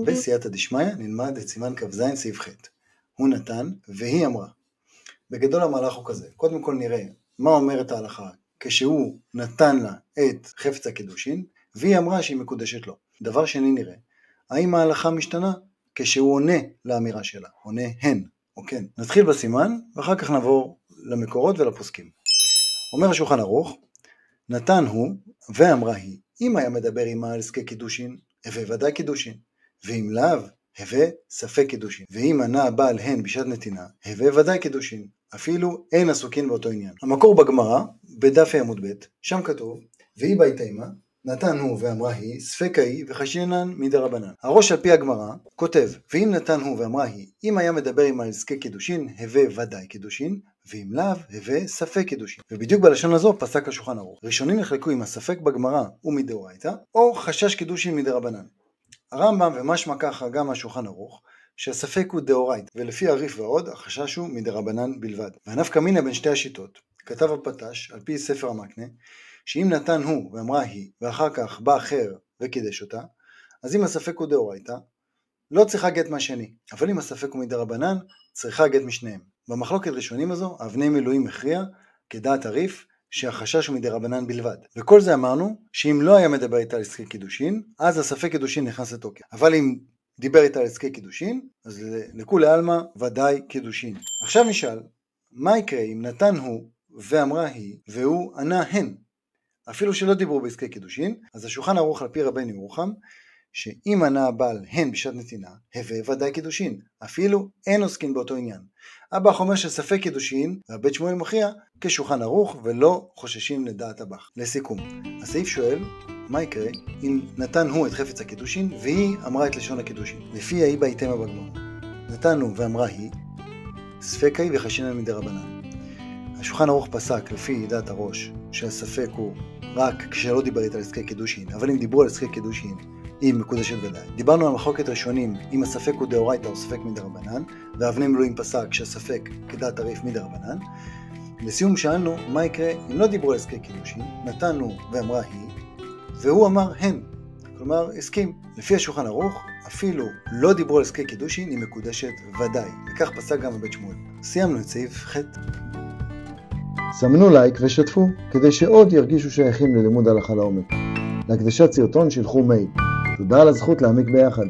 בסייעתא דשמיא נלמד את סימן כ"ז סעיף ח'. הוא נתן והיא אמרה. בגדול המהלך הוא כזה, קודם כל נראה מה אומרת ההלכה כשהוא נתן לה את חפץ הקידושין והיא אמרה שהיא מקודשת לו. דבר שני נראה, האם ההלכה משתנה כשהוא עונה לאמירה שלה, עונה הן או כן. נתחיל בסימן ואחר כך נעבור למקורות ולפוסקים. אומר השולחן ערוך, נתן הוא ואמרה היא, אם היה מדבר עמה על עסקי קידושין, הווה ודאי קידושין, ואם לאו, הווה ספק קידושין, ואם ענה הבעל הן בשעת נתינה, הווה ודאי קידושין, אפילו אין עסוקין באותו עניין. המקור בגמרא, בדף עמוד ב', שם כתוב, והיא בית אימה, נתן הוא ואמרה היא, ספקה היא וחשינן מדרבנן. הראש על פי הגמרא כותב, ואם נתן הוא ואמרה היא, אם היה מדבר עמה על עסקי קידושין, הווה ודאי קידושין, ואם לאו, הווה ספק קידושין. ובדיוק בלשון הזו פסק השולחן ערוך. ראשונים נחלקו אם הספק בגמרא הוא מדאורייתא, או חשש קידושין מדרבנן. הרמב"ם ומשמע ככה גם השולחן ערוך, שהספק הוא דאורייתא, ולפי הריף ועוד, החשש הוא מדרבנן בלבד. והנפקא מינה בין שתי השיטות, כתב הפתש, על פי ספר המקנה, שאם נתן הוא ואמרה היא, ואחר כך בא אחר וקידש אותה, אז אם הספק הוא דאורייתא, לא צריכה גט מהשני, אבל אם הספק הוא מדרבנן, צריכה גט משניהם. במחלוקת ראשונים הזו, אבני מילואים מכריע, כדעת הריף, שהחשש הוא מדרבנן בלבד. וכל זה אמרנו, שאם לא היה מדבר איתה על עסקי קידושין, אז הספק קידושין נכנס לתוקף. אבל אם דיבר איתה על עסקי קידושין, אז לכולי עלמא ודאי קידושין. עכשיו נשאל, מה יקרה אם נתן הוא ואמרה היא, והוא ענה הן? אפילו שלא דיברו בעסקי קידושין, אז השולחן ערוך על פי רבנו ירוחם, שאם ענה הבעל הן בשעת נתינה, הווה ודאי קידושין, אפילו אין עוסקין באותו עניין. אב"ח אומר שספק קידושין, והבית שמואל מכריע כשולחן ערוך ולא חוששים לדעת אב"ח. לסיכום, הסעיף שואל, מה יקרה אם נתן הוא את חפץ הקידושין והיא אמרה את לשון הקידושין? לפי ההיא בית אימה בגמרא. נתנו ואמרה היא, ספקה היא וחשינן מדרבנן. השולחן ערוך פסק לפי דעת הראש שהספק הוא רק כשלא דיבר איתה על עסקי קידושין, אבל אם דיברו על עסקי קידושין היא מקודשת ודאי. דיברנו על מחלוקת ראשונים אם הספק הוא דאורייתא או ספק מדרבנן, ואבני מילואים פסק שהספק כדעת הריף מדרבנן. לסיום שאלנו מה יקרה אם לא דיברו על עסקי קידושין, נתנו ואמרה היא, והוא אמר הן, כלומר הסכים. לפי השולחן ערוך, אפילו לא דיברו על עסקי קידושין היא מקודשת ודאי, וכך פסק גם בבית שמואל. סיימנו את סעיף ח'. סמנו לייק ושתפו, כדי שעוד ירגישו שייכים ללימוד הלכה לעומק. להקדשת סרטון שילחו מייל. תודה על הזכות להעמיק ביחד.